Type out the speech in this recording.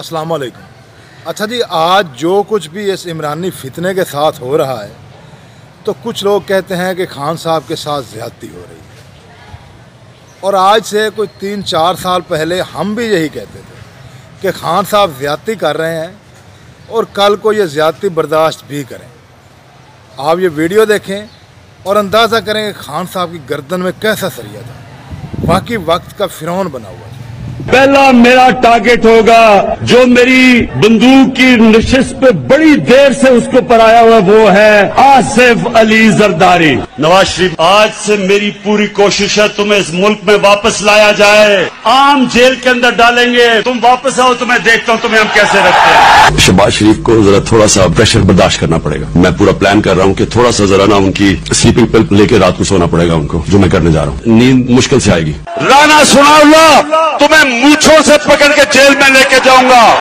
अस्सलाम वालेकुम। अच्छा जी, आज जो कुछ भी इस इमरानी फितने के साथ हो रहा है तो कुछ लोग कहते हैं कि खान साहब के साथ ज़्यादती हो रही है, और आज से कोई 3-4 साल पहले हम भी यही कहते थे कि खान साहब ज़्यादती कर रहे हैं और कल को ये ज़्यादती बर्दाश्त भी करें। आप ये वीडियो देखें और अंदाज़ा करें कि खान साहब की गर्दन में कैसा सरिया था, वाकई वक्त का फिरौन बना हुआ था। पहला मेरा टारगेट होगा जो मेरी बंदूक की नशिस्त पे बड़ी देर से उसके ऊपर आया हुआ, वो है आसिफ अली जरदारी। नवाज शरीफ, आज से मेरी पूरी कोशिश है तुम्हें इस मुल्क में वापस लाया जाए। आम जेल के अंदर डालेंगे, तुम वापस आओ तो मैं देखता हूँ तुम्हें हम कैसे रखते हैं। शहबाज शरीफ को जरा थोड़ा सा प्रेशर बर्दाश्त करना पड़ेगा। मैं पूरा प्लान कर रहा हूँ कि थोड़ा सा जरा ना उनकी स्लीपिंग पिल लेके रात को सोना पड़ेगा उनको, जो मैं करने जा रहा हूँ। नींद मुश्किल से आएगी। राना सुनाउल्लाह, तुम्हें मूंछों से पकड़ के जेल में लेके जाऊंगा।